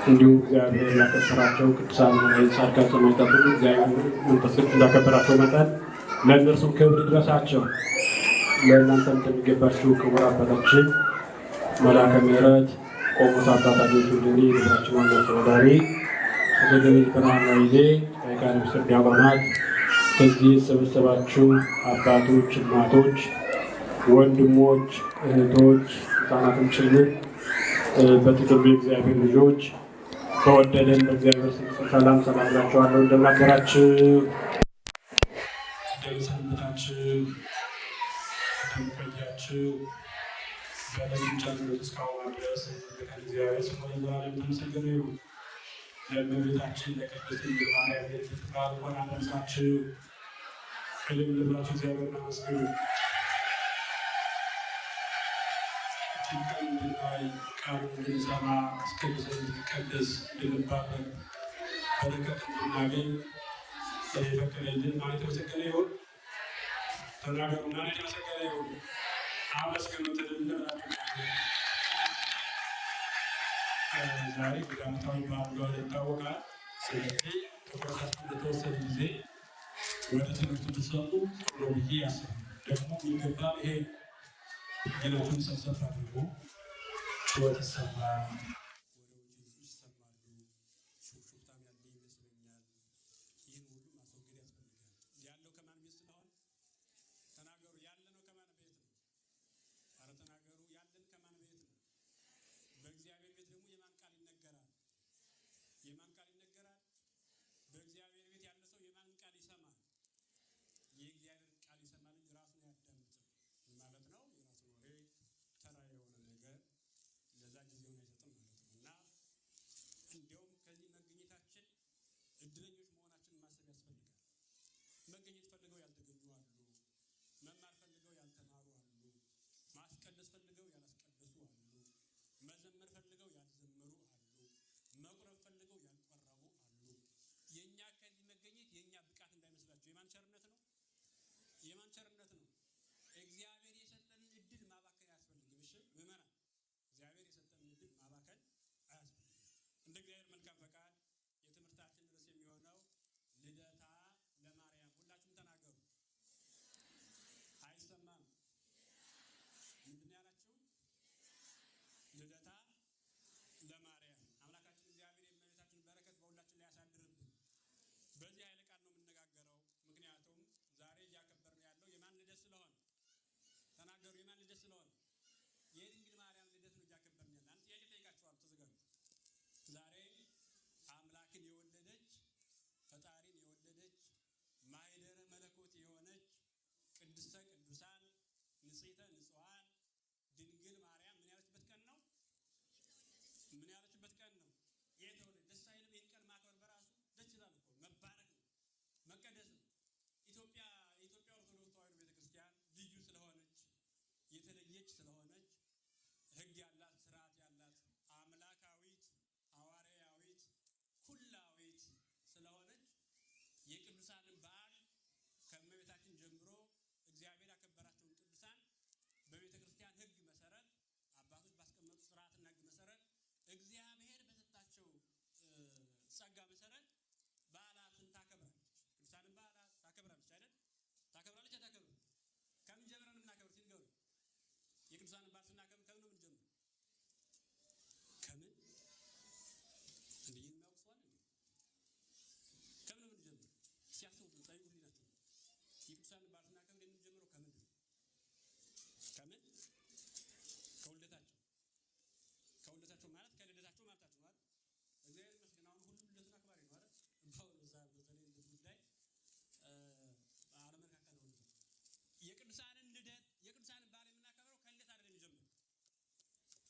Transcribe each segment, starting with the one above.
እንዲሁም እግዚአብሔር ያከበራቸው ቅዱሳን ጻድቃን ሰማዕታት እግዚአብሔር መንፈስ ቅዱስ እንዳከበራቸው መጠን ለእነርሱም ክብር ይድረሳቸው። ለእናንተም እንደሚገባችሁ ክቡር አባታችን መልአከ ምሕረት ቆሞስ አባታችን ሁሉኒ የቤታችን ዋና አስተዳዳሪ ከገቢት ብርሃን ጊዜ ከቃል ምስር ዲያቆናት ከዚህ የተሰበሰባችሁ አባቶች፣ እናቶች፣ ወንድሞች፣ እህቶች፣ ህፃናትም ጭምር በጥቅሉ የእግዚአብሔር ልጆች በወደደን በእግዚአብሔር ስም ሰላም እላችኋለሁ። እንደምን አደራችሁ? እንደምን ሰነበታችሁ? እንደምን ቆያችሁ? በለዚህ ጀምሮ እስካሁን ድረስ እግዚአብሔር ስሙ ለዘላለም የተመሰገነ ይሁን። ለእመቤታችን ለቅድስት ድንግል ማርያም በዓል እንኳን አደረሳችሁ። እልል ብላችሁ እግዚአብሔርን አመስግኑ። ቀን እንድናይ ቃሉን እንድንሰማ እስከ ጊዜ እንድንቀደስ እንድንባረክ በረከት እንድናገኝ የፈቀደልን ማን የተመሰገነ ይሁን። ተናገሩ። ማን የተመሰገነ ይሁን። አመስግኑት። እልል ብላችሁ ዛሬ ዓመታዊ በዓል እንደሆነ ይታወቃል። ስለዚህ ትኩረታችሁ ለተወሰነ ጊዜ ወደ ትምህርቱ ብትሰጡ ጥሩ ብዬ ያስባል። ደግሞ የሚገባ ይሄ ሌሎቹን ሰብሰብ አድርጎ ጩኸት ይሰማል፣ ወደ ውጭ ይሰማሉ፣ ሹክሹክታም ያለ ይመስለኛል። ይህን ሁሉ ማስወገድ ያስፈልጋል። ያለው ከማን ቤት ስለሆነ ተናገሩ። ያለ ነው ከማን ቤት ነው? ኧረ ተናገሩ። ያለን ከማን ቤት ነው? በእግዚአብሔር ቤት ደግሞ የማን ቃል ይነገራል? የማን ቃል ይነገራል? በእግዚአብሔር ቤት ያለ ሰው የማን ቃል ይሰማል? የእግዚአብሔር ቃል ይሰማል እንጂ ራሱን ያዳምጥ ማለት ነው። የራሱን ወሬ ተራ የሆነ ነገር ለዛ ጊዜውን አይሰጥም ማለት ነው። እና እንዲያውም ከዚህ መገኘታችን እድለኞች መሆናችንን ማሰብ ያስፈልጋል። መገኘት ፈልገው ያልተገኙ አሉ። መማር ፈልገው ያልተማሩ አሉ። ማስቀደስ ፈልገው ያላስቀደሱ አሉ። መዘመር ፈልገው ያልዘመሩ አሉ። መቁረብ ፈልገው ያልቆረቡ አሉ። የእኛ ከዚህ መገኘት የእኛ ብቃት እንዳይመስላችሁ የማን ቸርነት ነው? የማን ቸርነት ነው? እግዚአብሔር የሰጠንን እድል ማባከን አያስፈልግም። እሺ ምዕመናን፣ እግዚአብሔር የሰጠንን እድል ማባከን አያስፈልግም። እንደ እግዚአብሔር መልካም ፈቃድ የትምህርታችን ርዕስ የሚሆነው ልደታ ለማርያም። ሁላችሁም ተናገሩ። አይሰማም? ምንድን ነው ያላችሁ? ልደታ ለማርያም። አምላካችን እግዚአብሔር የእመቤታችን በረከት በሁላችን ላይ ያሳድርብን። በዚህ ኃይለ ቃል ነው የምንነጋገረው። ምክንያቱም ዛሬ እያከበርን ያለው የማን ልደት ስለሆነ ተናገሩ። የማን ልደት ስለሆነ? የድንግል ማርያም ልደት ነው እያከበርን ያለ። አንድ ጥያቄ ጠይቃችኋል፣ ተዘጋጁ። ዛሬ አምላክን የወለደች ፈጣሪን የወለደች ማኅደረ መለኮት የሆነች ቅድስተ ቅዱሳን ንጽሕተ ንጹሐን ድንግል ማርያም ምን ያለችበት ቀን ነው? ምን ያለችበት ቀን ነው? የተወለደ ደስ አይልም? ይህን ቀን ማክበር በራሱ ደስ ይላል እኮ። መባረክ ነው፣ መቀደስ ነው። የኢትዮጵያ ኦርቶዶክስ ተዋሕዶ ቤተክርስቲያን ልዩ ስለሆነች የተለየች ስለሆነች ሕግ ያላት ስርዓት ያላት አምላካዊት ሐዋርያዊት ኩላዊት ስለሆነች የቅዱሳንን በዓል ከእመቤታችን ጀምሮ እግዚአብሔር ያከበራቸውን ቅዱሳን በቤተ ክርስቲያን ሕግ መሰረት አባቶች ባስቀመጡት ስርዓትና ሕግ መሰረት እግዚአብሔር በሰጣቸው ጸጋ መሰረት በዓላትን ታከብራለች። ቅዱሳንን በዓላት ታከብራለች አይደል? ታከብራለች አታከብርም? ከምን ጀምረን የምናከብር ሲንገሩ? የቅዱሳንን በዓል ስናከብር ከምን ነው የምንጀምረው? ከምን እንዲህ የሚያውቅሰዋል እንዴ? ከምን ነው የምንጀምረው? ሲያስቡ ጠይቁልኝ ናቸው። የቅዱሳንን በዓል ስናከብር የምንጀምረው ከምን ነው? ከምን? ከውልደታቸው ማለት ከልደታቸው ማለታቸው ማለት እግዚአብሔር ይመስገን አሁን ሁሉም ልደቱን አክባሪ ነው አይደል? በዛ በተለይ ልደት ጉዳይ አለመካከል ነው። የቅዱሳንን ልደት የቅዱሳንን በዓል የምናከብረው ከልደት አይደለም የሚጀምረው።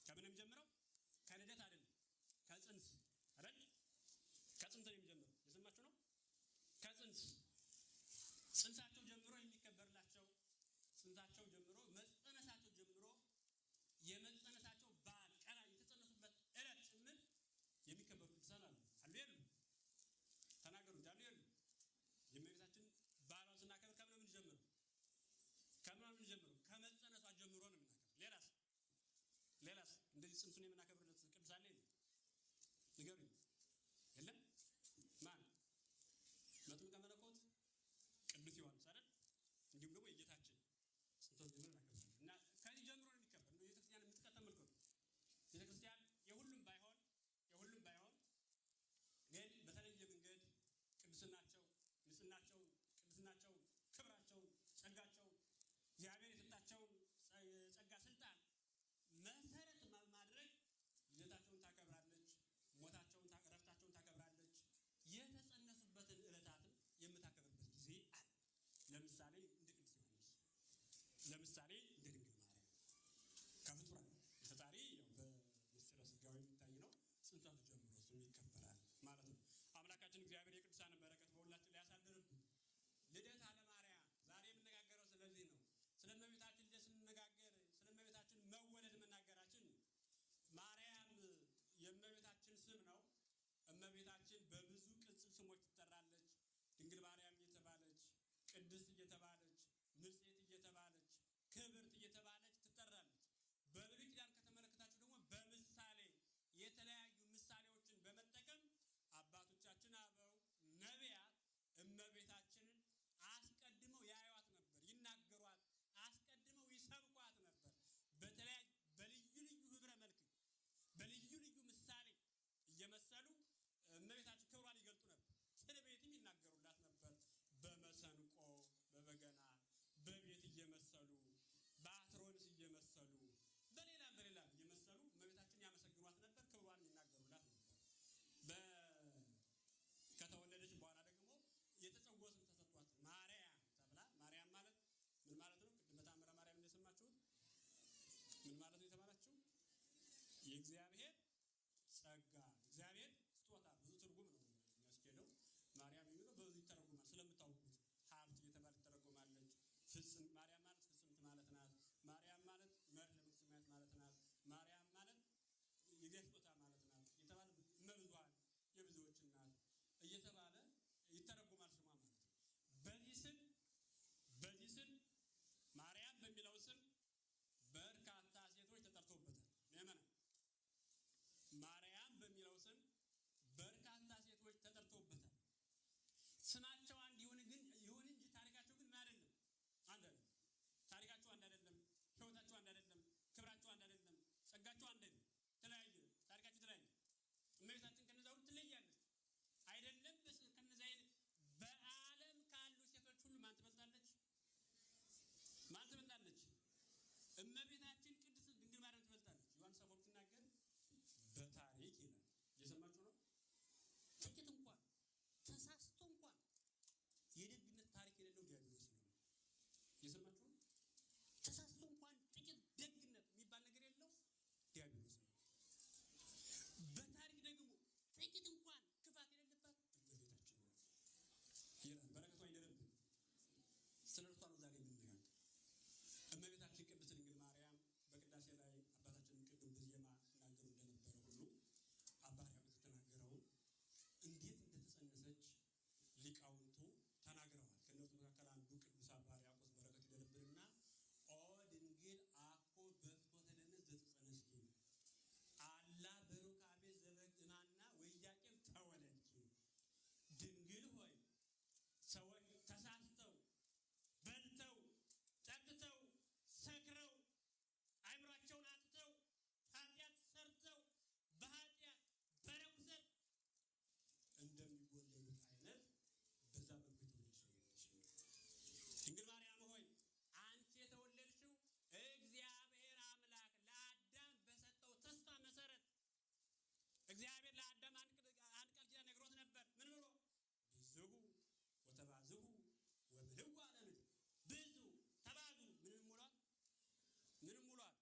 ከምን የሚጀምረው? ከልደት አይደለም፣ ከጽንስ አይደል? ከጽንስ ነው የሚጀምረው። የሰማችሁ ነው? ከጽንስ ጽንሳቸው ጀምሮ የሚከበርላቸው ጽንሳቸው ጀምሮ መጸነሳቸው ጀምሮ የመጸነሳቸው በዓል ቀና የተጸነሱበት ዕለት ጭምር የሚከበሩ ቅዱሳን አሉ። አሉ የሉ? ተናገሩ። አሉ የሉ? የእመቤታችን በዓሏን ስናከብር ከምን ነው የምንጀምረው? ከምን ነው የምንጀምረው? ከመጸነሷ ጀምሮ ነው የምናከብር። ሌላስ እንደዚህ ጽንሱን የምናከብርለት ቅዱሳን ላይ ንገሩኝ። ድንግል ማርያም እየተባለች ቅድስት እየተባለች ንጽሕት እየተባለች ክብርት እየተባለች ትጠራለች። በብሉይ ኪዳን ከተመለከታችሁ ደግሞ በምሳሌ የተለያዩ ምሳሌዎችን በመጠቀም አባቶቻችን አበው ነቢያት እመቤታችንን አስቀድመው ያዩዋት ነበር፣ ይናገሯት፣ አስቀድመው ይሰብኳት ነበር። በተለያዩ በልዩ ልዩ ህብረ መልክ በልዩ ልዩ ምሳሌ እየመሰሉ እመቤታችን ክብሯን ይገልጡ ነበር። ትንቢትም ይናገሩላት ነበር። በመሰንቆ በበገና በቤት እየመሰሉ በአትሮንስ እየመሰሉ በሌላም እየመሰሉ እመቤታችን ያመሰግኗት ነበር። ክብሯን ይናገሩላት ነበር። ከተወለደች በኋላ ደግሞ የተጸውዖ ስም ተሰጥቷት ማርያም ተብላ። ማርያም ማለት ምን ማለት ነው? ቅድም በተአምረ ማርያም እንደሰማችሁት ምን ማለት ነው የተባላችሁ? የእግዚአብሔር ጸጋ፣ እግዚአብሔር ስጦታ። ብዙ ትርጉም ነው የሚያስኬደው። ማርያም የሚለው በብዙ ይተረጉማል። ስለምታውቁት ሀብት እየተባለ ትተረጎማለች። ፍጽም ማርያም ማለት ፍጽምት ማለት ናት። ማርያም ማለት መርለ መንግሥተ ማለት ናት። ማርያም ማለት የእግዚአብሔር ስጦታ ማለት ናት እየተባለ እመብዙኃን የብዙዎች እናት እየተባለ ይተረጎማል ስሟ ማለት ነው። በዚህ ስም ማርያም በሚለው ስም በርካታ ሴቶች ተጠርተውበታል። ለምን? ማርያም በሚለው ስም በርካታ ሴቶች ተጠርተውበታል። ስማቸው አንድ ይሁን እንጂ ታሪካቸው ግን አይደለም፣ አንድ አይደለም። ታሪካቸው አንድ አይደለም፣ ሕይወታቸው አንድ አይደለም፣ ክብራቸው አንድ አይደለም፣ ጸጋቸው አንድ አይደለም። ተለያየ፣ ታሪካቸው ተለያየ። እመቤታችን ከነዛ ሁሉ ትለያለች። አይደለም ከነዛ በዓለም ካሉ ሴቶች ሁሉ ማን ትበልጣለች? ማን ትበልጣለች? እመቤታችን ቅድስት ድንግል ማርያም ትበልጣለች። ዮሐንስ አፈወርቅ ሲናገር በታሪክ ይላል። እየሰማችሁ ነው? ጥቂት እንኳን ተሳስቶ እንኳን የደግነት ታሪክ የሌለው ዲያብሎስ ነው። እየሰማችሁ ነው? ተሳስቶ እንኳን ጥቂት ደግነት የሚባል ነገር የለው ዲያብሎስ ነው። በታሪክ ደግሞ ጥቂት እንኳን ክፋት የሌለባት እመቤታችን ነው ይላል። በረከቷ ይደረብን። ስለ እርሷ ነው ዛሬ የምንነጋገር። እመቤታችን ቅድስት ድንግል ማርያም በቅዳሴ ላይ አባታችን ቅድም በዜማ ተናገሩ እንደነበረ ሁሉ አባ ሕርያቆስ የተናገረውን እንዴት እንደተጸነሰች ሊቃውንቱ ተናግረዋል። ከእነርሱ መካከል አንዱ ቅዱስ አባ ሕርያቆስ በረከቱ ይደረብንና ኦ ድንግል አኮ በፍትወተ ደነዝ ዘትጸነስኪ አላ በሩካቤ ዘበግናና ወያቄም ተወለድኪ። ድንግል ሆይ ሰዎች ተሳስተው በልተው ጠጥተው ሰክረው አይምሯቸውን አጥተው ኃጢአት ሰርተው በኃጢአት በርኩሰት እንደሚወለዱት አይነት በዛ መልኩ የተወለድሽ ድንግል ማርያም ሆይ አንቺ የተወለድሽው እግዚአብሔር አምላክ ለአዳም በሰጠው ተስፋ መሰረት እግዚአብሔር ለአዳም አንድ ቃል ኪዳን ነግሮት ነበር። ምን ብሎ? ብዙሁ ወተባዝሁ ወብልዑ አለ ምድር። ብዙ ተባዙ፣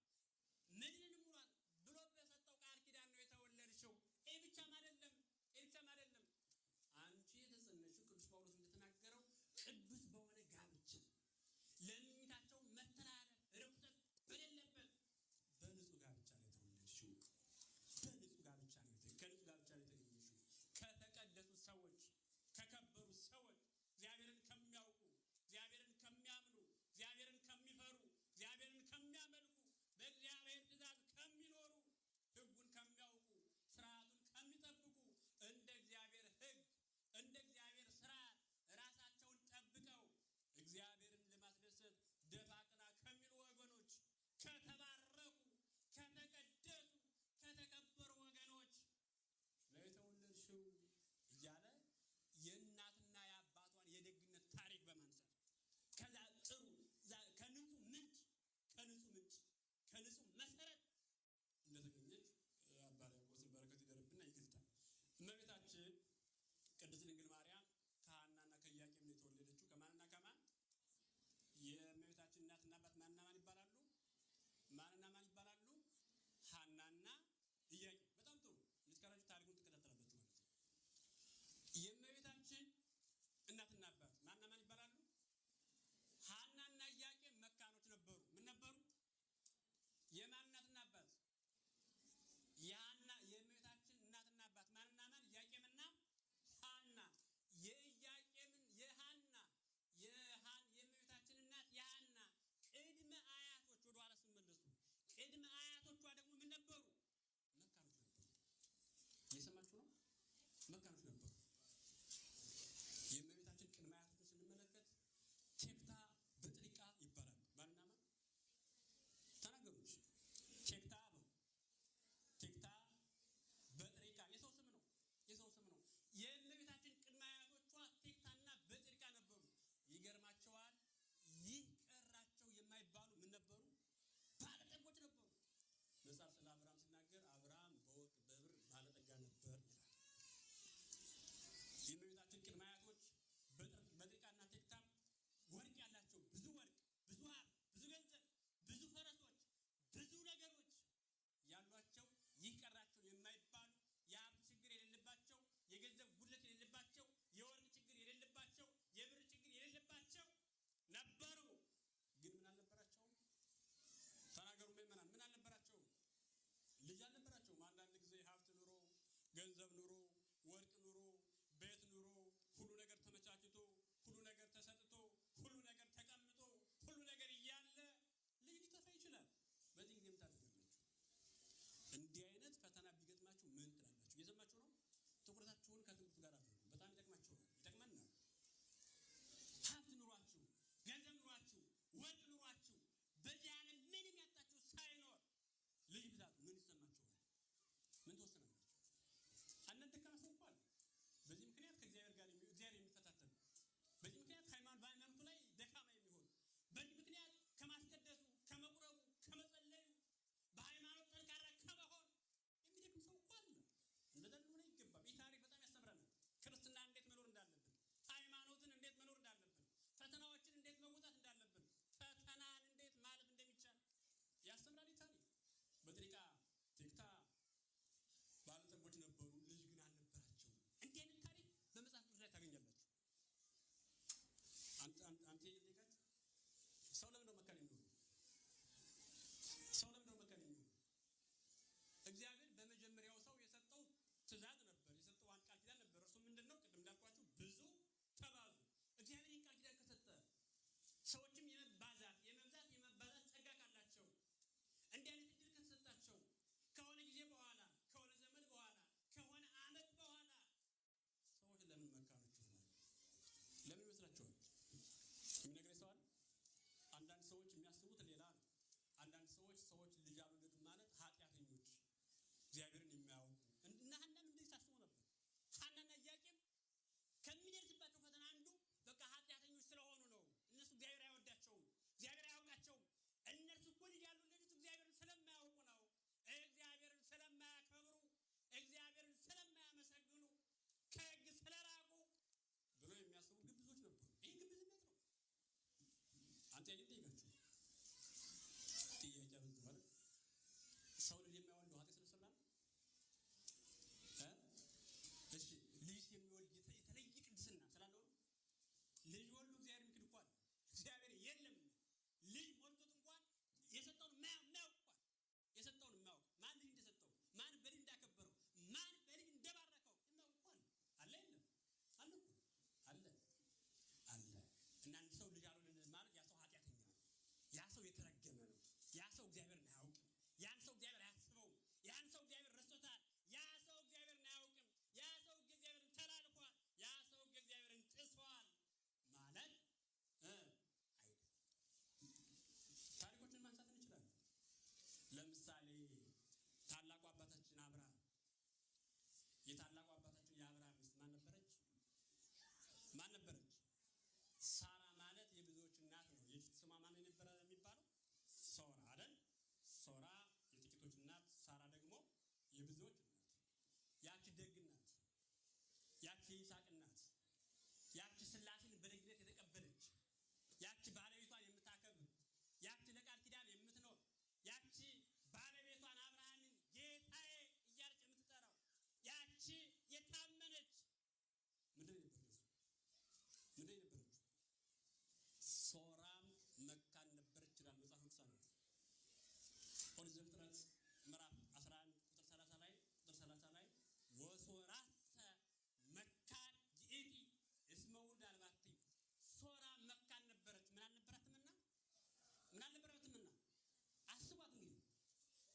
ምንም ሙሏት ብሎ በሰጠው ቃል ኪዳን ነው የተወለድሽው። ይህ ብቻም አይደለም። አንቺ የተጸነሽው ቅዱስ ጳውሎስ እንደተናገረው ቅዱስ በሆነ ጋብቻ ለሚታቸው መተላለፍ ርኩሰት በሌለበት በንጹህ ጋብቻ ነው የተወለድሽው። ከንጹህ ጋብቻ ነው የተገኘሽው። ማን ነበረች? ሳራ ማለት የብዙዎች እናት ነው። የፊት ስሟ ማን ነበረ የሚባለው? ሶራ አይደል? ሶራ የጥቂቶች እናት፣ ሳራ ደግሞ የብዙዎች እናት። ያቺ ደግ እናት፣ ያቺ የይስሐቅ እናት፣ ያቺ ሥላሴን በደግነት የተቀበለች፣ ያቺ ባለቤቷን የምታከብር፣ ያቺ ለቃል ኪዳን የምትኖር፣ ያቺ ባለቤቷን አብርሃምን ጌታዬ እያለች የምትጠራው፣ ያቺ የታመነች ምንድን ነበረች? ሶራም መካን ነበረች ይላል መጽሐፍ ቅዱስ ነው። ኦሪት ዘፍጥረት ምዕራፍ 11 ቁጥር 30 ላይ ወሶራሰ መካን ይእቲ እስመ ውልድ አልባቲ። ሶራ መካን ነበረች። ምን አልነበራትምና አስቧት እንግዲህ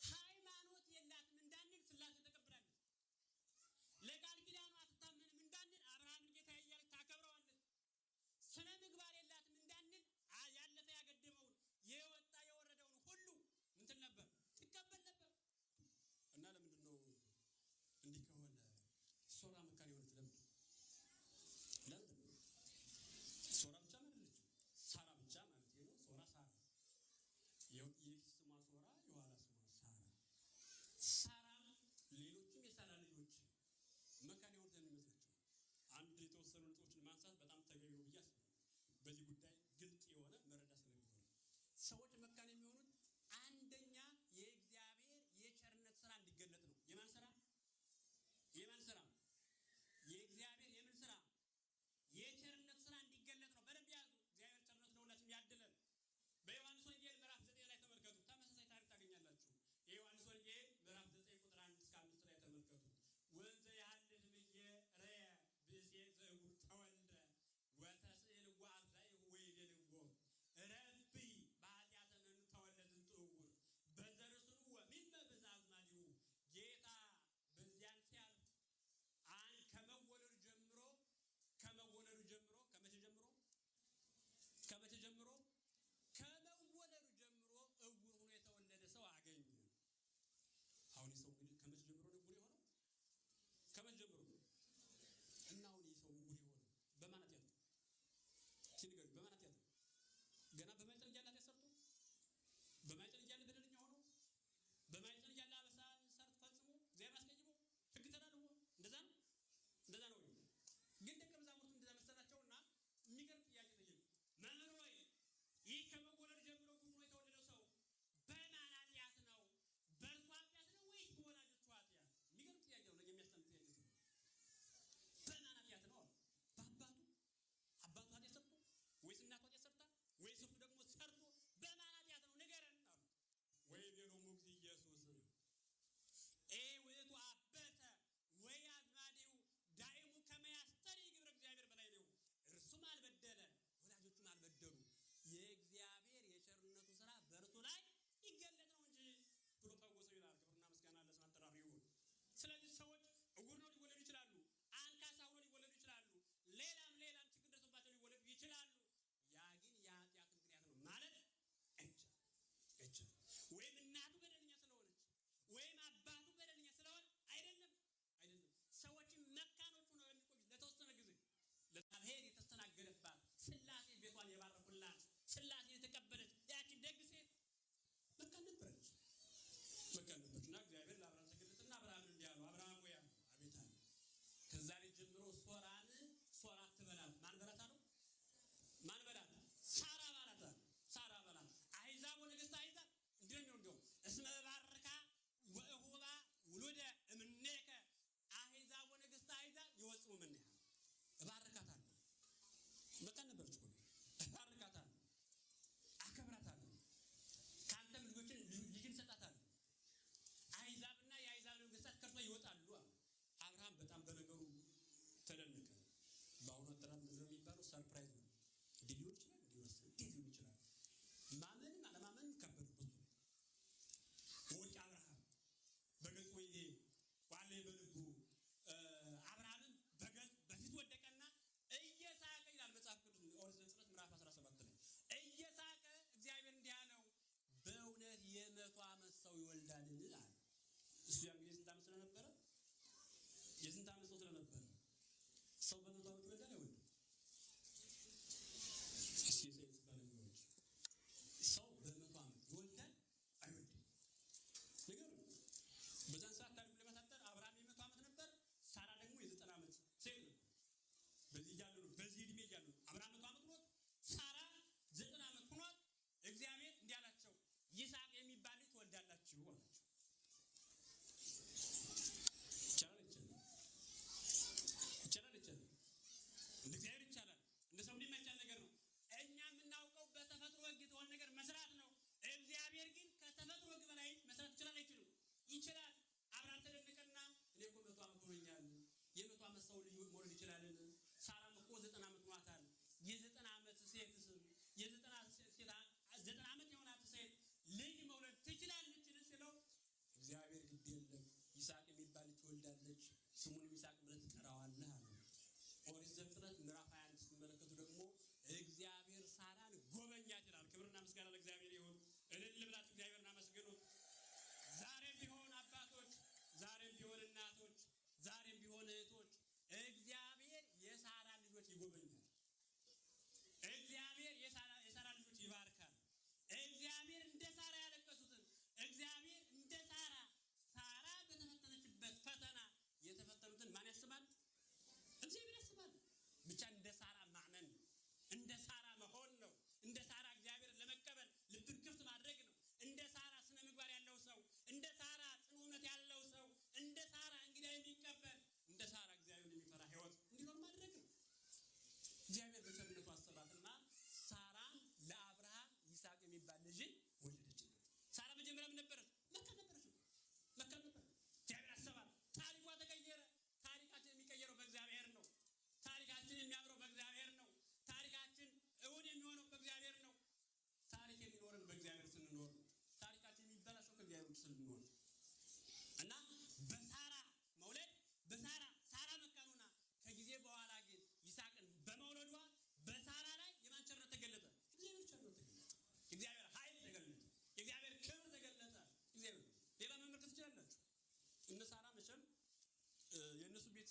ሃይማኖት የላትም እንዳንል ሥላሴ ተቀብላለች። ለቃል ኪዳኑ አትታመንም እንዳንል አብርሃምን ጌታ እያለች ታከብረዋለች። ስነ ምግባር የላትም እንዳንል ያለፈ ያገደመውን የወጣ የወረደውን ሁሉ እንትን ነበር ትቀበል ነበር። እና ለምንድን ነው እንዲህ ከሆነ ሶራ መካን የሆነች? ለምንድን ነው? ሶራ ብቻ ማለት ሳራ ብቻ ማለት ነው። ሶራ ሳራ የፊት ስሟ ሶራ፣ የኋላ ስሟ ሳራ። ሳራም ሌሎችም የሳራ ልጆች መካን የሆኑት የሚመስላቸው አንድ የተወሰኑ ነጥቦችን ማንሳት በጣም ተገቢ ነው ብዬ አስባለሁ። በዚህ ጉዳይ ግልጽ የሆነ መረዳት ስለሚሆን ሰዎች መካን የሚሆኑት አንደኛ የእግዚአብሔር የቸርነት ስራ እንዲገለጥ ነው። የማን ስራ? የእግዚአብሔር የምን ስራ? የቸርነት ስራ እንዲገለጥ ነው። በደንብ ያዙ። እግዚአብሔር ቸርነት ለሁላችንም ያድለን። በዮሐንስ ወንጌል ምዕራፍ 9 ላይ ተመልከቱ። ተመሳሳይ ታሪክ ታገኛላችሁ። የዮሐንስ ወንጌል ምዕራፍ 9 ቁጥር 1 እስከ 5 ላይ ተመልከቱ። ወንዘ ያህልፍ ብዬ ረየ ብእሴ ዘእውር ተወልደ ወተስዕል ወአርዳኢሁ ወይቤልዎ ረቢ በኃጢአተ መኑ ተወለደ እውር በዘርእስሩ ወሚመ በዘአዝማዲሁ። ጌታ በዚያን ሲያልፍ ከመወለዱ ጀምሮ ከመወለዱ ጀምሮ እውር ሆኖ የተወለደ ሰው አገኘ። አሁን ሰው እንግዲህ ከመቼ ጀምሮ ነው እውር የሆነው? ከመቼ ጀምሮ ነው? እና አሁን ሰው እውር የሆነው በማን ኃጢአት ነው? ሲንገሩ በማን ኃጢአት ነው? ገና በማይጠል እያለ ኃጢአት ሰርቶ በማይጠል እያለ በደለኛ ሆኖ በማይጠል እያለ አበሳ ሰርቶ ፈጽሞ እግዚአብሔር አስቀይሞ ሕግ ተላልፎ እንደዛ ነው ወይ? ግን ደቀ መዛሙርቱ እንደዛ መሰላቸውና የሚገርም ጥያቄ ጠየቁ። መምህር ሆይ ይህ ከመወለድ ጀምሮ እውር ሆኖ የተወለደው ሰው በማን ኃጢአት ነው? በእርሱ ኃጢአት ነው ወይስ በወላጆቹ ኃጢአት? የሚገርም ጥያቄ ነው። የሚያስተምር ጥያቄ ነው። በማን ኃጢአት ነው? አባቱ ኃጢአት ሰርቶ ወይስ እናቱ ኃጢአት ሰርታ ወይስ እርሱ ደግሞ ሰርቶ በማን ኃጢአት ነው ንገረን አሉት። ወይቤሎሙ እግዚእ ኢየሱስ ውእቱ አበተ ወአዝማዲሁ ዳይሙ ከመ ያስተርኢ ግብረ እግዚአብሔር በላዕሌሁ። እርሱም አልበደለ ወላጆቹም አልበደሉ፣ የእግዚአብሔር የቸርነቱ ስራ በእርሱ ላይ ይገለጥ ነው እንጂ ብሎ ፈወሰው ይላል። ክብርና ምስጋና ለስሙ አጠራሩ ይሁን። ስለዚህ ሰዎች እውር ነው ሊወለዱ ይችላሉ። አንካሳ ሆኖ ሊወለዱ ይችላሉ። ሌላም ችግር ደርሶባቸው ሊወለዱ ይችላሉ። ያ ግን የኃጢአት ምክንያት ነው ማለት አይቻልም። ወይም እናቱ በደለኛ ስለሆነች ወይም አባቱ በደለኛ ስለሆነ አይደለም። ሰዎችን መካኖች ሆነው የሚቆዩት ለተወሰነ ጊዜ ለእግዚአብሔር የተስተናገደባት ሥላሴ ቤቷን የባረኩላት ሥላሴ የተቀበለች ያቺ ደግ ሴት መካን ነበረች እና እግዚአብሔር ለአብርሃም ተገለጠና አብርሃም እንዲህ አለው፣ አብርሃም ሆይ አለው። አቤት አለ። ከዛሬ ጀምሮ ሶራ ትበላት። ማን በላት አለው? ማን በላት? ሳራ በላት አለ። ሳራ በላት። አሕዛብ ወነገሥተ አሕዛብ እንዲሁ እስመ ባርካ ወእሁባ ውሉደ እምኔከ አሕዛብ ወነገሥተ አሕዛብ ይወጽኡ እምኔሃ። እባርካታለሁ። መካን ነበረች እኮ እባርካታለሁ፣ አከብራታለሁ፣ ከአንተም ልጆችን ልጅን እሰጣታለሁ። አሕዛብና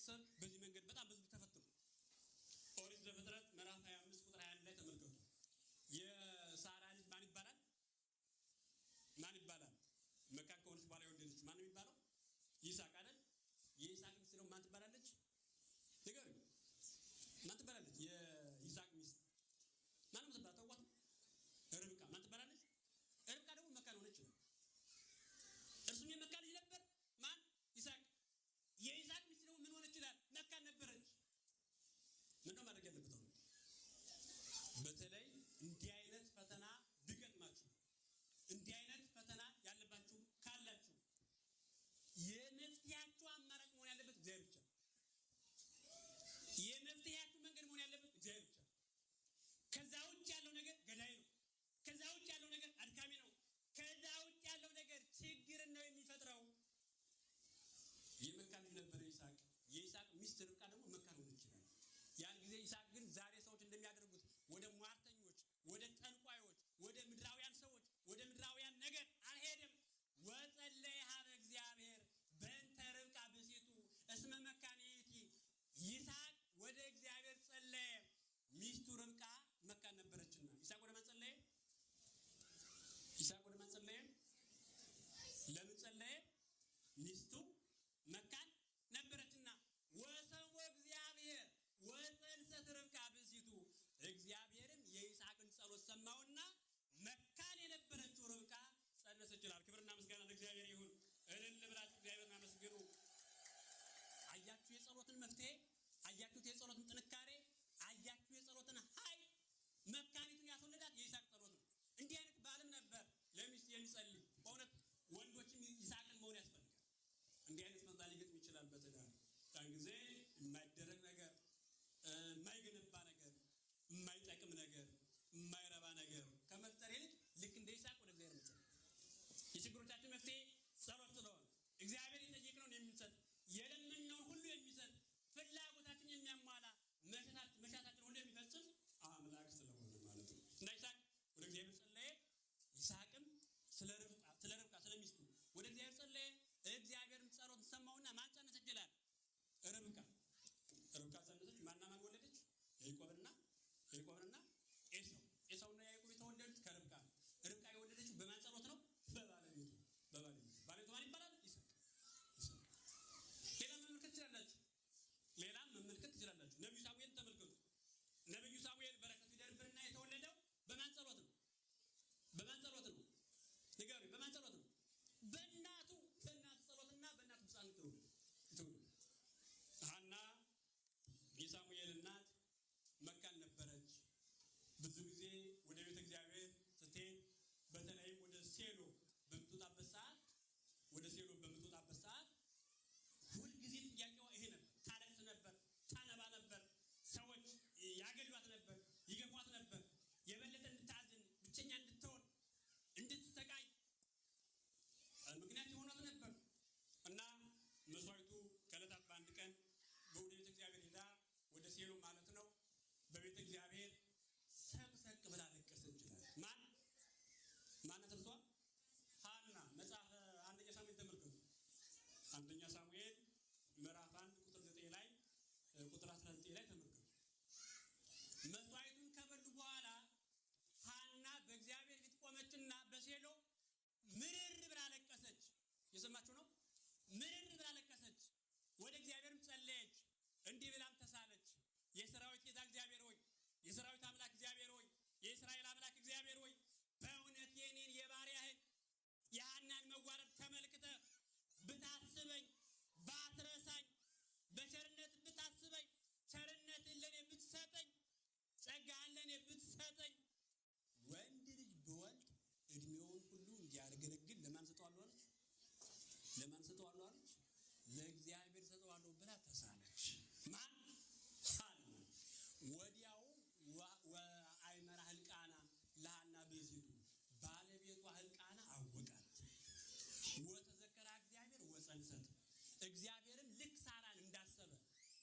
ቤተሰብ በዚህ መንገድ በጣም ብዙ ተፈትኑ። ኦሪት ዘፍጥረት ምዕራፍ 25 ቁጥር 21 ላይ ተመልከቱ። የሳራ ልጅ ማን ይባላል? ማን ይባላል? መካን ከሆነች በኋላ የወለደች ማን ነው የሚባለው? ይስሐቅ አይደል? የይስሐቅ ሚስት ነው ማን ትባላለች? ንገሩኝ። ማን ትባላለች? የይስሐቅ ሚስት ማን ነው የምትባለው? ታውቋት? ርብቃ ማን ትባላለች? ርብቃ ደግሞ መካን ሆነች ነው። እርሱም የመካን ልጅ ነበር። ማን? ይስሐቅ። የይስሐቅ ሚስት ደግሞ ምን ሆነች ይላል? መካን ነበረች። ምን ነው ማድረግ ያለበት? በተለይ እንዲህ አይነት ፈተና ቢገጥማችሁ፣ እንዲህ አይነት ፈተና ያለባችሁ ካላችሁ የመፍትሄያችሁ አማራጭ መሆን ያለበት እግዚአብሔር ብቻ። የመፍትሄያችሁ መንገድ መሆን ያለበት እግዚአብሔር ብቻ። ከዛ ውጭ ያለው ነገር ገዳይ ነው። ከዛ ውጭ ያለው ነገር አድካሚ ነው። ከዛ ውጭ ያለው ነገር ችግርን ነው የሚፈጥረው። የመካን ልጅ ነበረ ይስሐቅ። የይስሐቅ ሚስት ርብቃ ደግሞ መካን ሆነች ይችላል። ያን ጊዜ ይስሐቅ ግን ዛሬ ሰዎች እንደሚያደርጉት ወደ ሟርተኞች፣ ወደ ጠንቋዮች፣ ወደ ምድራውያን ሰዎች፣ ወደ ምድራውያን ነገር አልሄደም። ወጸለየ ሀበ እግዚአብሔር በእንተ ርብቃ ብእሲቱ እስመ መካን ይእቲ። ይስሐቅ ወደ እግዚአብሔር ጸለየ። ሚስቱ ርብቃ መካን ነበረችና። ይስሐቅ ወደ ማን ጸለየ? ይስሐቅ ወደ ማን ጸለየ? ለምን ጸለየ? ሚስቱ መካን ነበረችና። ወሰምዖ እግዚአብሔር ወጸንሰት ርብቃ ብእሲቱ። እግዚአብሔርም የይስሐቅን ጸሎት ሰማውና መካን የነበረችው ርብቃ ጸነሰች ይላል። ክብርና ምስጋና ለእግዚአብሔር ይሁን። እልል ብላችሁ እግዚአብሔርን አመስግኑ። አያችሁ የጸሎትን መፍትሄ፣ አያችሁት የጸሎትን ጥንካሬ፣ አያችሁ የጸሎትን ኃይል። መካኒቱን ያስወለዳት የይስሐቅ ጸሎት ነው። እንዲህ አይነት ባልም ነበር ለሚስት የሚጸልይ። በእውነት ወንዶችም ይስሐቅን መሆን ያስፈልጋል። እንዲህ አይነት ፈተና ሊገጥም ይችላል በትዳር። ያን ጊዜ የማይደረግ ነገር፣ የማይገነባ ነገር፣ የማይጠቅም ነገር፣ የማይረባ ነገር ከመፍጠር ይልቅ ልክ እንደ ይስሐቅ ወደ እግዚአብሔር መጸለይ። የችግሮቻችን መፍትሄ ጸሎት ስለሆነ እግዚአብሔር የጠየቅነውን የሚሰጥ፣ የለመንነውን ሁሉ የሚሰጥ፣ ፍላጎታችን የሚያሟላ፣ መሻታችን ሁሉ የሚፈጽም አምላክ ስለሆነ ማለት ነው። እና ይስሐቅ ወደ እግዚአብሔር ጸለየ። ይስሐቅም ስለ ርብቃ ስለ ሚስቱ ወደ እግዚአብሔር ጸለየ። እግዚአብሔርም ጸሎት ሰማውና ማን ጸነሰች ይላል? ርብቃ ጸነሰች። ማና ማን ወለደች? ያዕቆብና ኤሳው። ኤሳውና ያዕቆብ የተወለዱት ከርብቃ ነው። ርብቃ የወለደችው በማን ጸሎት ነው? በባለቤቱ። ባለቤቱ ማን ይባላል? ይስሐቅ። ሌላም መመልከት ትችላላችሁ። ነብዩ ሳሙኤል ተመልከቱ። ነብዩ ሳሙኤል በረከቱ ይደርብንና የተወለደው በማን ጸሎት ነው? በማን ጸሎት ነው? ንገሩኝ። በማን ጸሎት ነው? በእናቱ ጸሎትና በእናቱ ሕፃን ተወለደ። ሐና የሳሙኤል እናት መካን ነበረች። ብዙ ጊዜ ወደ ቤተ እግዚአብሔር ስትሄድ፣ በተለይም ወደ ሴሎ በምትወጣበት ሰዓት ሁልጊዜ ጥያቄዋ ይሄ ነበር። ታለቅስ ነበር፣ ታነባ ነበር። ሰዎች ያገሏት ነበር፣ ይገፏት ነበር። የበለጠ እንድታዝን፣ ብቸኛ እንድትሆን፣ እንድትሰቃይ ምክንያት የሆኗት ነበር። እና መስዋዕቱ ከዕለታት በአንድ ቀን ወደ ቤተ እግዚአብሔር ሄዳ፣ ወደ ሴሎ ማለት ነው፣ በቤተ እግዚአብሔር ሰቅሰቅ ብላ ለቀሰች ይላል። ማነት እርሷ? ሐና። መጽሐፈ አንደኛ ሳሙኤል ተመልከቱ። አንደኛ ሳሙኤል ምዕራፍ 1 ቁጥር 9 ላይ ቁጥር 19 ላይ ተመልከቱ። መስዋዕቱን ከበሉ በኋላ ሐና በእግዚአብሔር ፊት ቆመችና በሴሎ ምርር ብላ ለቀሰች። የሰማችሁ ነው። ምርር ብላ ለቀሰች። ወደ እግዚአብሔርም ጸለየች። እንዲህ ብላም ተሳለች። የሰራዊት ጌታ እግዚአብሔር ሆይ፣ የሰራዊት አምላክ እግዚአብሔር ሆይ፣ የእስራኤል አምላክ እግዚአብሔር ሆይ፣ በእውነት የኔን የባሪያህን የሐናን መዋረድ ተመልክተህ ብታስበኝ፣ ባትረሳኝ፣ በቸርነት ብታስበኝ፣ ቸርነትን ለኔ ብትሰጠኝ፣ ጸጋህን ለኔ ብትሰጠኝ፣ ወንድ ልጅ ብወልድ እድሜውን ሁሉ እንዲያገለግል ለማን ሰጠዋለሁ አለች? ለማን ሰጠዋለሁ አለች? ለእግዚአብሔር ሰጠዋለሁ ብላ ተሳለች። ማን? ሐና። ወዲያው ወአይመራ ሕልቃና ለሐና ብእሲቱ፣ ባለቤቷ ሕልቃና አወቃት። ወተዘከራ እግዚአብሔር ወጸንሰት። እግዚአብሔርም ልክ ሳራን እንዳሰበ፣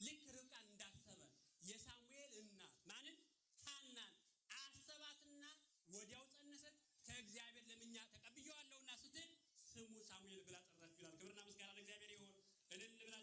ልክ ርብቃን እንዳሰበ የሳሙኤል እናት ማንን? ሐናን አሰባትና ወዲያው ጸነሰት። ከእግዚአብሔር ለምኛ ተቀብየዋለሁና ስትል ስሙ ሳሙኤል ብላ ጠራች ይላል። ክብርና ምስጋና ለእግዚአብሔር ይሁን። እልል ብላ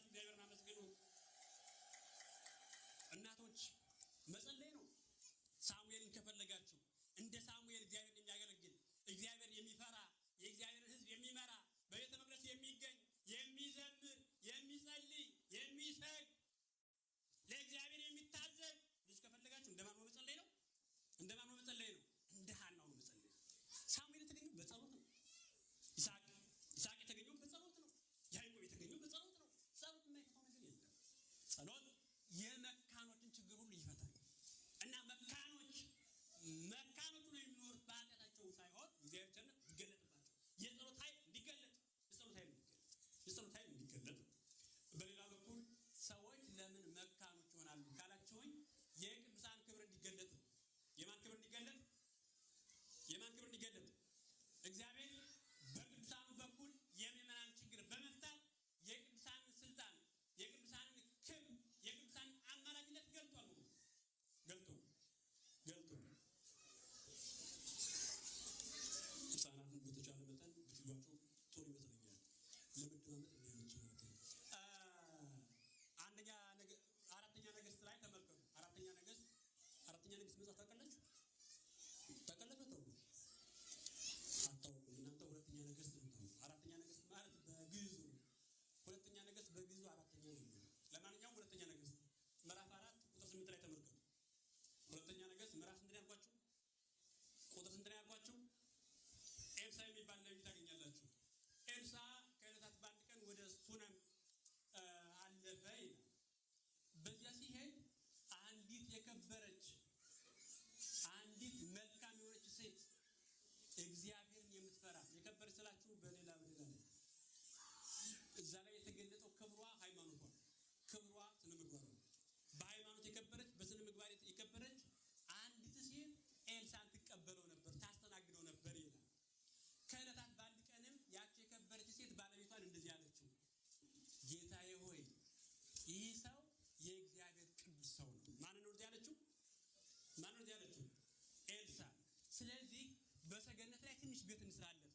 ትንሽ ቤት እንስራለት፣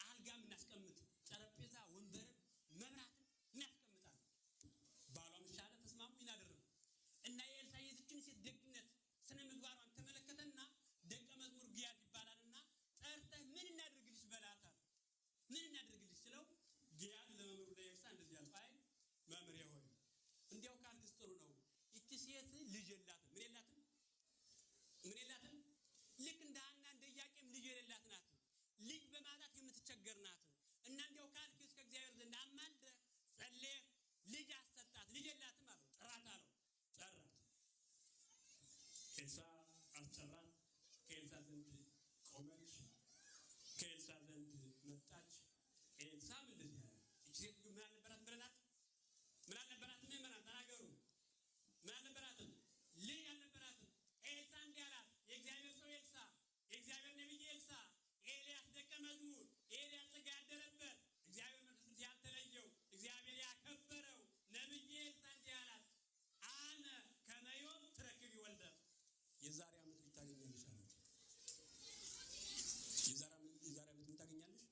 አልጋም እናስቀምጥ፣ ጠረጴዛ ወንበር መብራት እናስቀምጣለን። ባሏም ሻለ፣ ተስማሙ፣ ይናደረጉ እና የኤልሳ የዚችን ሴት ደግነት ስነ ምግባሯን ተመለከተና ደቀ መዝሙር ግያዝ ይባላልና ጠርተህ ምን እናድርግልሽ በላታል። ምን እናድርግልሽ ስለው ግያዝ ለመምህሩ ለኤልሳ እንደዚህ ያለው፣ አይ መምህሬ ሆይ እንዲያው ካልክስ ጥሩ ነው። ይቺ ሴት ልጅ የላትም። ምን የላትም? ምን የላትም? ልክ እንደ ሐና እንደ ኢያቄም ልጅ የሌላት ናት። ልጅ በማጣት የምትቸገር ናት። እና እንዲያው ካልክስ ከእግዚአብሔር ዘንድ አማልደህ ጸልየህ ልጅ አሰጣት። ልጅ የላትም አለው። ጥራት አለው። ጠራት። ኤልሳ አስጠራት። ከኤልሳ ዘንድ ቆመች። ከኤልሳ ዘንድ መጣች። ኤልሳም እንደዚህ ያለ እቺ ሴት ምን አልነበራትም ብለናል? ምን አልነበራትም? ምዕመናን ተናገሩ። ምን አልነበራትም? ልጅ አልነበራትም። ኤልሳ እንዲህ አላት። የእግዚአብሔር ሰው ኤልሳ፣ የእግዚአብሔር ነቢይ ኤልሳ፣ የኤልያስ ደቀ መዝሙር፣ የኤልያስ ጸጋ ያደረበት እግዚአብሔር መንፈስ ቅዱስ ያልተለየው እግዚአብሔር ያከበረው ነቢይ ኤልሳ እንዲህ አላት፣ አነ ከመ ዮም ትረክቢ ወልደ። የዛሬ ዓመት ልጅ ታገኛለሽ አላት። የዛሬ ዓመት ምን ታገኛለሽ?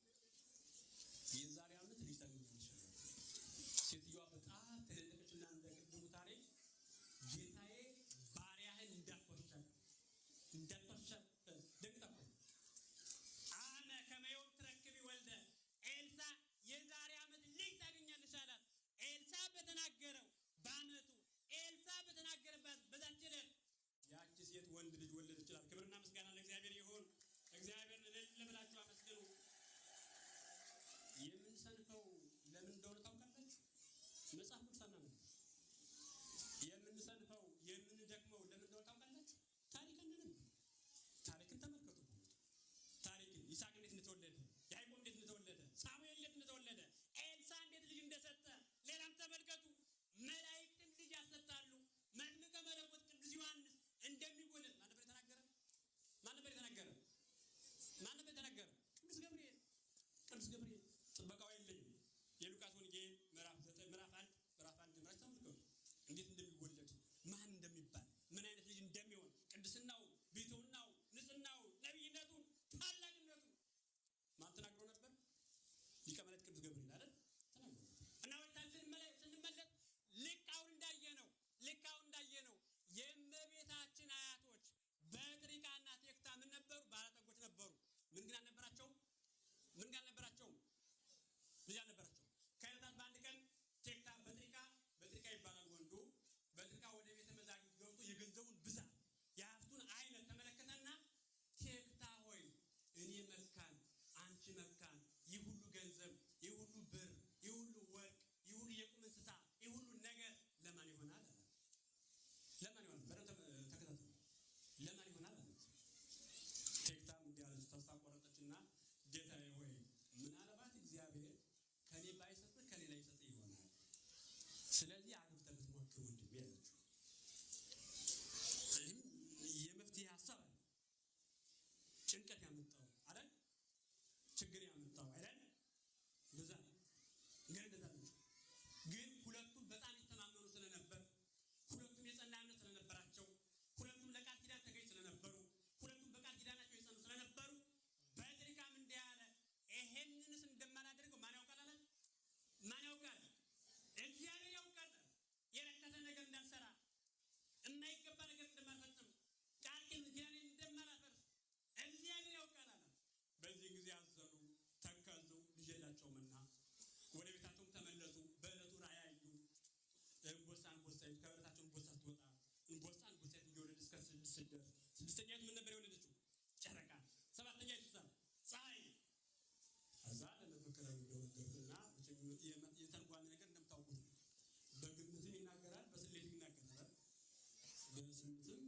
የዛሬ ዓመት ልጅ ታገኛለሽ አላት። ሴትዮዋ በጣም ተደነቀችና እንደ ቅድሙ ታሪክ ጌታዬ ባሪያህን እንዳትወሸል ደግጠቁ አነ ከመ ዮም ትረክቢ ወልደ። ኤልሳ የዛሬ ዓመት ልጅ ታገኛለሽ አላት። ኤልሳ በተናገረው በዓመቱ ኤልሳ በተናገረባት በዛች ዕለት ያቺ ሴት ወንድ ልጅ ወለደች ይችላል። ክብርና ምስጋና ለእግዚአብሔር ይሁን። እግዚአብሔር ለብላችሁ አመስግኑ። የምንሰንፈው ለምን እንደሆነ ታውቃላችሁ? መጽሐፍ ቅዱስ አናነብ። የምንሰንፈው የምንደክመው ለምን እንደሆነ ታውቃላችሁ? ታሪክ አናነብ። ታሪክን ተመልከቱ። ታሪክን ይስሐቅ እንዴት እንደተወለደ፣ ያዕቆብ እንዴት እንደተወለደ፣ ሳሙኤል እንዴት እንደተወለደ፣ ኤልሳ እንዴት ልጅ እንደሰጠ፣ ሌላም ተመልከቱ። መላእክትም ልጅ ያሰጣሉ። መጥምቀ መለኮት ቅዱስ ዮሐንስ እንደሚወለድ ማን ነበር የተናገረ? ማን ነበር የተናገረ? ማን ነበር የተናገረ? ቅዱስ ገብርኤል። ቅዱስ ገብርኤል ጥበቃው የለኝም። የሉቃስ ወንጌል ምዕራፍ 1 ምዕራፍ 1 ተመልከቱ እንዴት እንደሚወለድ፣ ማን እንደሚባል፣ ምን አይነት ልጅ እንደሚሆን፣ ቅድስናው፣ ቤቱናው፣ ንጽህናው፣ ነብይነቱን፣ ታላቅነቱ ማን ተናግሮ ነበር? ሊቀ መላእክት ቅዱስ ገብርኤል አይደል? ተናግሮ እና ወጣን ስንመለስ ልክ አሁን እንዳየነው የእመቤታችን አያቶች በጥሪቃና ቴክታ ምን ነበሩ? ባለጠጎች ነበሩ። ምን ግን አልነበራቸውም? ምን ግን አልነበራቸውም? ልጅ አልነበራቸውም። ከዕለታት በአንድ ቀን ቴክታ በጥሪቃ ይባላል ወንዱ። በጥሪቃ ወደ ቤተ መዛግብት ገብቶ የገንዘቡን ብዛት የሀብቱን አይነት ተመለከተና ቴክታ ሆይ እኔ መካን፣ አንቺ መካን፣ ይህ ሁሉ ገንዘብ፣ ይህ ሁሉ ብር፣ ይህ ሁሉ ወርቅ፣ ይህ ሁሉ የቁም እንስሳ፣ ይህ ሁሉ ነገር ለማን ይሆናል አለ። ለማን ይሆናል? በደንብ ተከታተሉ። ለማን ይሆናል አለ። ቴክታም እንዲህ አለች፣ ተስፋ ቆረጠችና ጌታዬ ሆይ ምናልባት እግዚአብሔር ከኔ ባይሰጥ ከሌላ ይሰጥ ይሆናል። ስለዚህ አግብተህ ብትሞክር ወንድሜ አለችው። የመፍትሄ ሀሳብ አለ። ጭንቀት ያመጣው አይደል? ችግር ያመጣው አይደል? ለዛ ግን ሁለቱም በጣም ይተማመኑ ስለነበር፣ ሁለቱም የጸና እምነት ስለነበራቸው፣ ሁለቱም ለቃል ኪዳን ተገኝ ስለነበሩ፣ ሁለቱም በቃል ኪዳናቸው የጸኑ ስለነበሩ በጥሪቃም እንዲህ አለ፣ ይሄንንስ እንደማላደርገው ማን ያውቃል አለ። ማን ያውቃል? እግዚአብሔር ያውቃል። የረከሰ ነገር እንዳልሰራ፣ የማይገባ ነገር እንደማልፈጽም፣ ቃል ኪዳኔን እንደማላፈርስ እግዚአብሔር ያውቃል አለ። በዚህ ጊዜ አዘኑ፣ ተከዙ፣ ልጅ የላቸውምና ወደ ቤታቸውም ተመለሱ። በዕለቱ ራእይ አዩ። እንቦሳይቱ ከበረታቸው እንቦሳ ስትወጣ እንቦሳይቱ እየወለደች እስከ 6 ድረስ። 6ኛይቱ ምን ነበር የወለደችው? ጨረቃ። 7ኛይቱ ፀሐይ። ከዛ ለመፈክረ እንደወገርና የተርጓሚ ነገር እንደምታውቁት በግምትም ይናገራል፣ በስሌትም ይናገራል። በስሜትም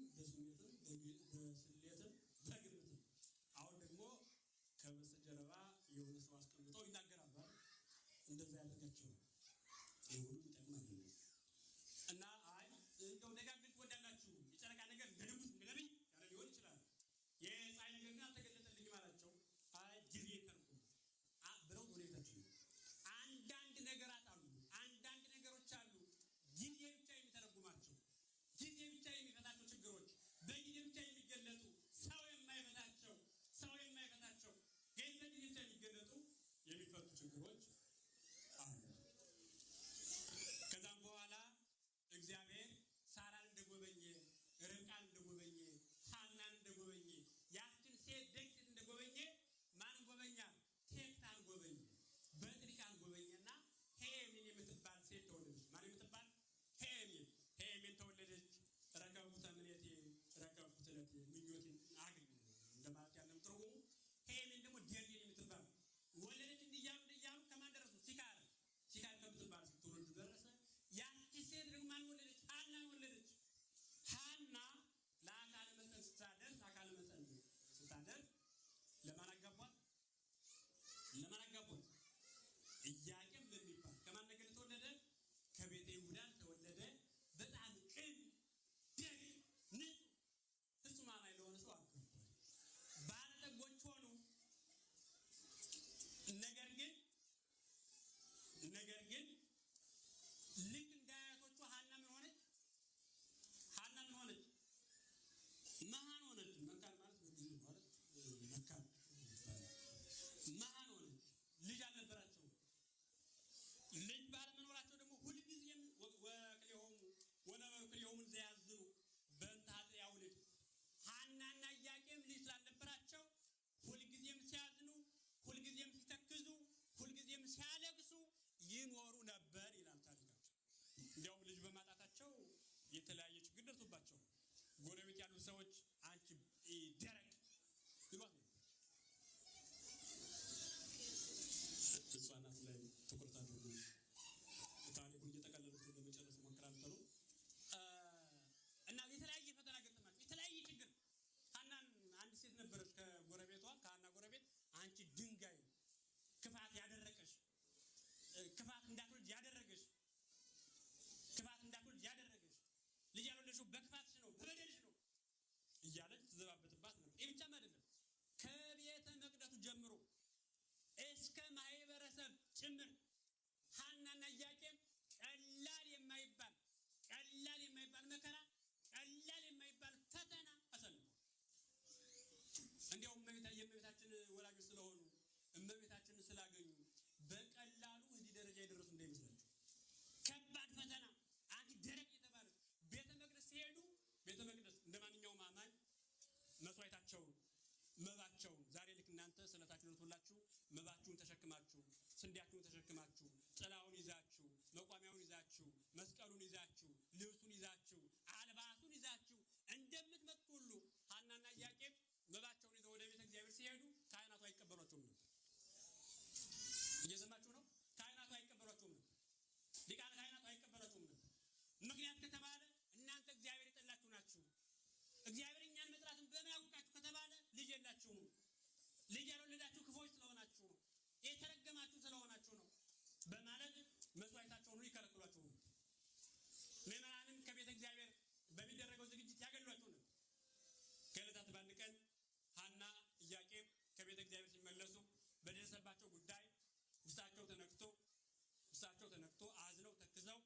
በግምትም። አሁን ደግሞ ከበስተጀርባ የሆነ ሰው አስቀምጠው ይናገራሉ። እንደዛ ያደርጋቸው ይሄ ሁሉ ይጠቅማል እና አይ እንደው ደጋግት ወዳላችሁ የጨረቃ ነገር እንደንጉስ እንደነብይ ያለ ሊሆን ይችላል። የፀሐይ ነገር ግን አልተገለጠልኝም አላቸው። አይ ጊዜ ተርኩ ብለው ወደ ቤታቸው አንዳንድ ነገራት አሉ። አንዳንድ ነገሮች አሉ ጊዜ ብቻ የሚተረጉማቸው፣ ጊዜ ብቻ የሚፈታቸው ችግሮች፣ በጊዜ ብቻ የሚገለጡ ሰው የማይፈታቸው ምኞቴን አግኝ እንደማለት ያለም ትርጉሙ። ሄሜን ደግሞ ዴርዴን የምትባል ወለደች። እያሉ ከማን ደረሱ? ሲካር ከምትባል ትውልድ ደረሰ። ያቺ ሴት ደግሞ ማን ወለደች? ሐናን ወለደች። ሐና ለአካለ መጠን ስታደርስ ለማን አጋቧት? ኢያቄም ለሚባል ከማን ነገር ተወለደ? ከቤተ ይሁዳ ተወለደ። በጣም ቅን፣ ደግ፣ ንጹህ፣ ፍጹም አማኝ ለሆነ ሰው አጋቧት። ባለጠጎች ሆኑ። ነገር ግን ልክ እንደ አያቶቹ ሐና ምን ሆነች? መሃን ሆነች። መካን ማለት በጊዜ ማለት መካን መሃን ሆነች። ልጅ አልነበራቸው። ልጅ ባለመኖራቸው ደግሞ ሁልጊዜም ወክልኤሆሙ ወነበሩ ክልኤሆሙ ዘያዝኑ በእንተ ኃጥእ ውልድ። ሐናና ኢያቄም ልጅ ስላልነበራቸው ሁልጊዜም ሲያዝኑ፣ ሁልጊዜም ሲተክዙ፣ ሁልጊዜም ሲያለቅሱ ይኖሩ ነበር ይላል ታሪካቸው። እንዲያውም ልጅ በማጣታቸው የተለያየ ችግር ደርሶባቸው ጎረቤት ያሉ ሰዎች አንቺ ደረቅ ይሏት ነበር። ህፃናት ላይ ትኩረት አድርጉ። ታሪኩን እየጠቀለሉት ለመጨረስ ሞክራለሁ እና የተለያየ ፈተና ገጠማቸው፣ የተለያየ ችግር። ሐናን አንድ ሴት ነበረች ከጎረቤቷ ከሐና ጎረቤት፣ አንቺ ድንጋይ ክፋት ያደረቀሽ፣ ክፋት እንዳትወልድ ያደረገሽ፣ ልጅ ያልወለድሽው በክፋትሽ ነው፣ በበደልሽ ነው እያለች ትዘባበትባት ነበር። ይህ ብቻም አይደለም፣ ከቤተ መቅደሱ ጀምሮ እስከ ማህበረሰብ ጭምር ሐናና ኢያቄም ቀላል የማይባል መከራ፣ ቀላል የማይባል ፈተና አሳልፈዋል። እንዲያውም የእመቤታችን ወላጆች ስለሆኑ እመቤታችንን ስላገኙ በቀላሉ እዚህ ደረጃ የደረሱ እንዳይመስላችሁ። ከባድ ፈተና። አንቺ ደረቅ የተባለች ቤተ መቅደስ ሲሄዱ፣ ቤተ መቅደስ እንደ ማንኛውም አማኝ መስዋዕታቸውን መባቸውን ዛሬ ልክ እናንተ ስለታችሁን ሁላችሁ መባችሁን ተሸክማችሁ፣ ስንዴያችሁን ተሸክማችሁ፣ ጥላውን ይዛችሁ፣ መቋሚያውን ይዛችሁ፣ መስቀሉን ይዛችሁ፣ ልብሱን ይዛችሁ፣ አልባሱን ይዛችሁ እንደምትመጡ ሁሉ ሐናና ኢያቄም መባቸውን ይዘው ወደ ቤተ እግዚአብሔር ሲሄዱ ካህናቱ አይቀበሏቸውም ነበር። እየሰማችሁ ነው? ካህናቱ አይቀበሏቸውም ነበር። ሊቃነ ካህናቱ አይቀበሏቸውም ነበር። ምክንያት ከተባለ እናንተ እግዚአብሔር የጠላችሁ ናችሁ፣ እግዚአብሔር እኛን መጥራትን በምን ያውቃችሁ ከተባለ ልጅ የላችሁም፣ ልጅ ያልወለዳችሁ ክፎች ስለሆናችሁ ነው፣ የተረገማችሁ ስለሆናችሁ ነው በማለት መስዋዕታቸውን ሁሉ ይከለክሏቸው ነው። ምዕመናንም ከቤተ እግዚአብሔር በሚደረገው ዝግጅት ያገሏቸው ነው። ከዕለታት በአንድ ቀን ሐና ኢያቄም ከቤተ እግዚአብሔር ሲመለሱ በደረሰባቸው ጉዳይ ውስጣቸው ተነክቶ አዝነው ተክዘው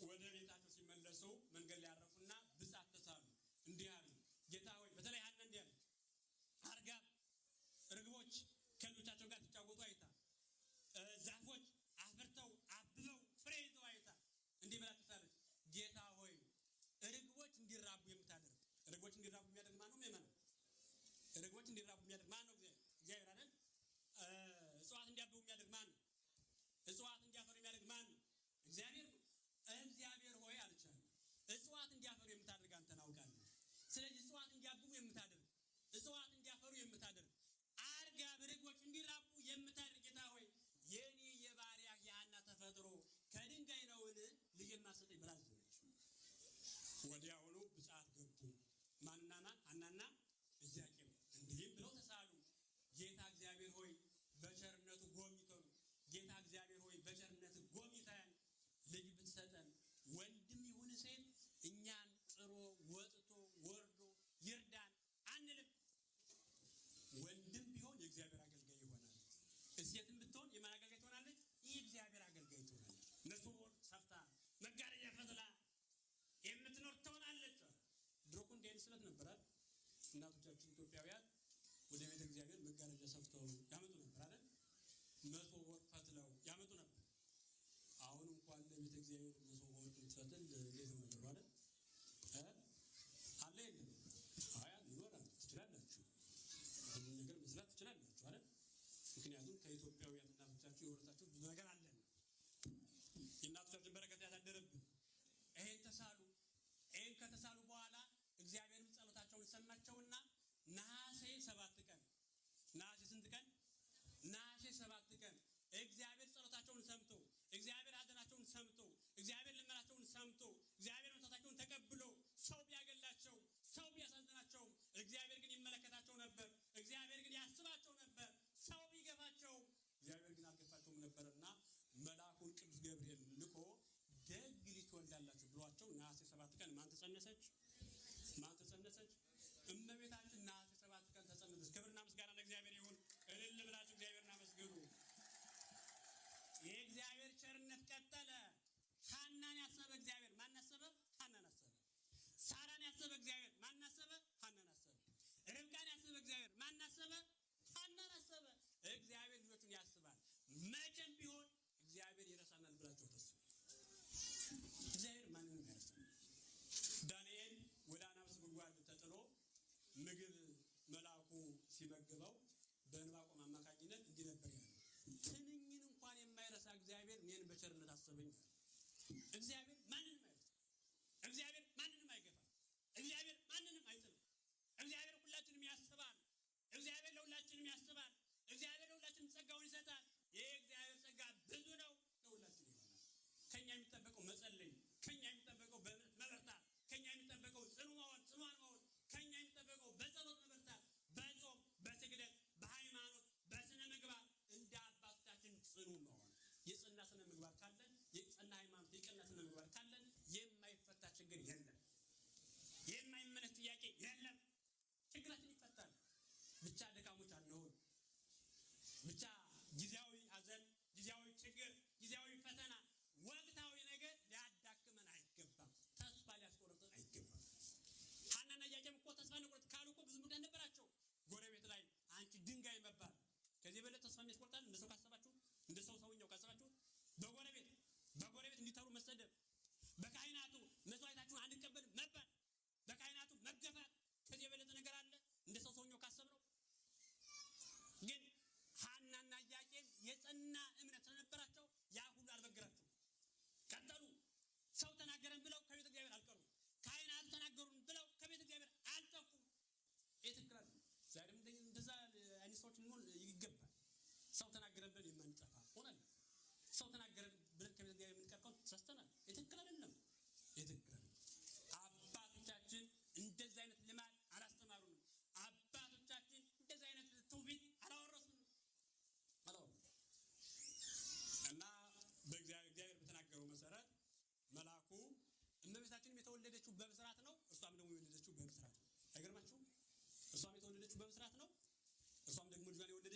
ወደ ቤታቸው ሲመለሱ መንገድ ላይ ያረፉና ብጻት ተሳሉ። እንዲህ አሉ፣ ጌታ ሆይ፣ በተለይ ሐና እንዲህ አለች፣ አርጋብ ርግቦች ከልጆቻቸው ጋር ሲጫወቱ አይታ፣ ዛፎች አፍርተው አብበው ፍሬ ይዘው አይታ እንዲህ ብላ ተሳለች፣ ጌታ ሆይ፣ ርግቦች እንዲራቡ የምታደርግ ርግቦች እንዲራቡ የሚያደርግ ማን ነው? ምእመናን፣ ርግቦች እንዲራቡ የሚያደርግ ማን ነው? እግዚአብሔር አይደል? እጽዋት እንዲያብቡ የሚያደርግ ማን ነው? እጽዋት እንዲያፈሩ የሚያደርግ ማን ነው? እግዚአብሔር ነው። እግዚአብሔር ሆይ አልቻለ፣ እጽዋት እንዲያፈሩ የምታደርግ አንተን አውቃለሁ። ስለዚህ እጽዋት እንዲያብቡ የምታደርግ፣ እጽዋት እንዲያፈሩ የምታደርግ፣ አርጋብ ርግቦች እንዲራቡ የምታደርግ ጌታ ሆይ፣ የኔ የባሪያህ የሐና ተፈጥሮ ከድንጋይ ነውን? ልጅና ስጠኝ ብላ አዘነች። ወዲያውኑ ብጻት ገቡ። ማንና ማን? ሐናና ኢያቄም እንዲህ ብለው ተሳሉ፣ ጌታ እግዚአብሔር ሆይ በቸርነቱ ጎብኝተን፣ ጌታ እግዚአብሔር ሆይ በቸርነቱ ጎብኝተን ልጅ ብትሰጠን፣ ወንድም ይሁን ሴት እኛን ጥሮ ወጥቶ ወርዶ ይርዳን አንልም። ወንድም ቢሆን የእግዚአብሔር አገልጋይ ይሆናል፣ ሴትም ብትሆን የማን አገልጋይ ትሆናለች? የእግዚአብሔር አገልጋይ ትሆናለች። እነሱ ሰፍታ መጋረጃ ፈትላ የምትኖር ትሆናለች። ድሮ እኮ እንዲህ አይነት ስለት ነበራል። እናቶቻችን ኢትዮጵያውያን ወደ ቤተ እግዚአብሔር መጋረጃ ሰፍተው ያመጡ ነበር አይደል? መሶበ ወርቅ ፈትለው ያመጡ ነበር። አሁን እንኳን ለቤተ እግዚአብሔር መሶበ ወርቅ ልትፈትል እንዴት ነው ነገሩ አይደል? አለ የለም? አያ ይኖራል። ትችላላችሁ፣ ሁሉን ነገር መስራት ትችላላችሁ አይደል? ምክንያቱም ከኢትዮጵያውያን እናቶቻችሁ የወረሳችሁ ብዙ ነገር አለን። የእናቶቻችን በረከት ያሳደረብን። ይሄን ተሳሉ። ይሄን ከተሳሉ በኋላ እግዚአብሔርም ጸሎታቸውን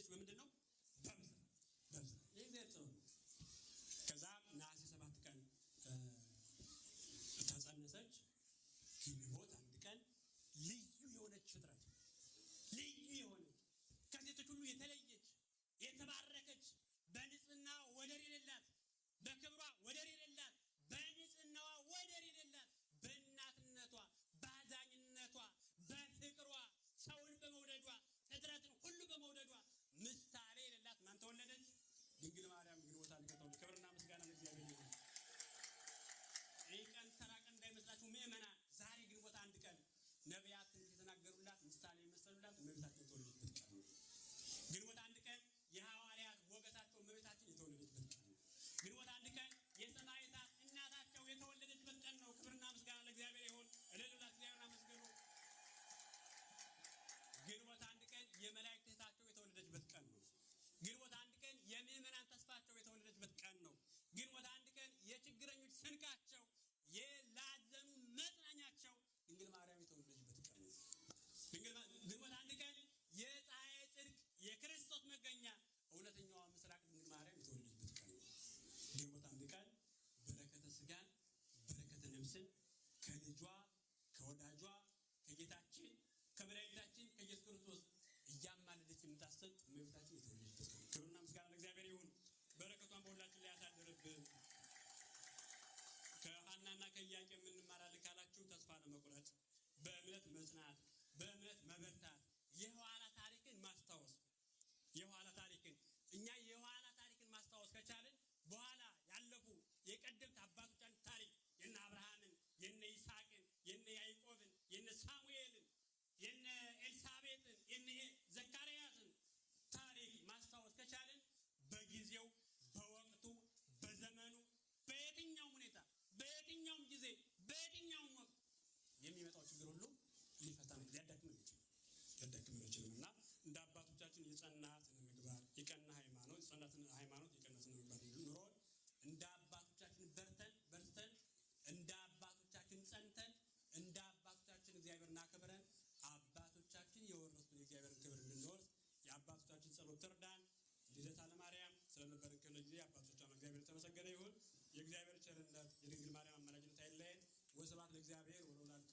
በምንድን ነው? በብዛት ይህ ዘርጽ ነው። ከዛ ነሐሴ 7 ቀን ተጸነሰች። ግንቦት 1 ቀን ልዩ የሆነች ፍጥረት ልዩ የሆነች ከሴቶች ሁሉ የተለየች የተባረከች በንጽህና ወደር የሌላት በክብሯ ወደር የሌላት በንጽህናዋ ወደር የሌላት በእናትነቷ በአዛኝነቷ በፍቅሯ ሰውን በመውደዷ ፍጥረትን ሁሉ በመውደዷ ምሳሌ የሌላት ማን ተወለደች? ድንግል ማርያም ግንቦት 1 ቀን። ክብርና ምስጋና ለእግዚአብሔር ይሁን። ይህ ቀን ተራ ቀን እንዳይመስላችሁ ምእመናን። ዛሬ ግንቦት 1 ቀን ነቢያት ትንቢት የተናገሩላት ምሳሌ የመሰሉላት እመቤታችን የተወለደችበት ቀን ነው። ግንቦት 1 ቀን የሐዋርያት ሞገሳቸው እመቤታችን የተወለደችበት ቀን ነው። ግንቦት 1 ቀን የሰማዕታት እናታቸው የተወለደችበት ቀን ነው። ክብርና ምስጋና ለእግዚአብሔር ይሁን። እልል ብላችሁ እግዚአብሔርን አመስግኑ። ግንቦት 1 ቀን የመላእክት እህታቸው የተወለደችበት ቀን ነው። ግንቦት 1 ቀን የምእመናን ተስፋቸው የተወለደችበት ቀን ነው። ግንቦት 1 ቀን የችግረኞች ስንቃቸው የላዘኑ መጽናኛቸው ድንግል ማርያም የተወለደችበት ቀን ነው። ግንቦት 1 ቀን የፀሐይ ጽድቅ የክርስቶስ መገኛ እውነተኛዋ ምስራቅ ድንግል ማርያም የተወለደችበት ቀን ነው። ግንቦት 1 ቀን በረከተ ስጋን በረከተ ነፍስን ከልጇ ከወዳጇ ከጌታችን ከመድኃኒታችን ከኢየሱስ ክርስቶስ እያማለደች የምታሰጥ እመቤታችን የተወለደችበት ቀን። ክብርና ምስጋና ለእግዚአብሔር ይሁን። በረከቷን በሁላችን ላይ ያሳድርብን። ከሐናና ከኢያቄም የምንማራለን ካላችሁ ተስፋ ለመቁረጥ በእምነት መጽናት በእምነት መበርታት የኋላ ታሪክን ማስታወስ የኋላ ታሪክን እኛ የኋላ ታሪክን ማስታወስ ከቻልን በኋላ ያለፉ የቀደምት አባቶቻችን ታሪክ የነ አብርሃምን የነ ይስሐቅን የነ ያዕቆብን የነ ሳሙኤልን የነ ኤልሳቤጥን የነ ዘካርያስን ታሪክ ማስታወስ ከቻልን በጊዜው በወቅቱ በዘመኑ በየትኛውም ሁኔታ በየትኛውም ጊዜ በየትኛውም ወቅት የሚመጣው ችግር ሁሉ ሊፈታን ሊያዳክመን ይችላል እና እንደ አባቶቻችን የጸና ስነ ምግባር የቀና ሃይማኖት የጸና ሃይማኖት የቀና ስነ ምግባር ኑሮን እንደ አባቶቻችን በርተን እንደ አባቶቻችን ጸንተን እንደ አባቶቻችን እግዚአብሔርን አክብረን አባቶቻችን የወረሱትን የእግዚአብሔርን ክብር እንድንወርስ የአባቶቻችን ጸሎት ትርዳን። ልደታ ለማርያም ስለነበረን ክፍለ ጊዜ አባቶቻችን እግዚአብሔር የተመሰገነ ይሁን። የእግዚአብሔር ቸርነት የድንግል ማርያም አማላጅነት አይለየን። ወስብሐት ለእግዚአብሔር ወለወላዲቱ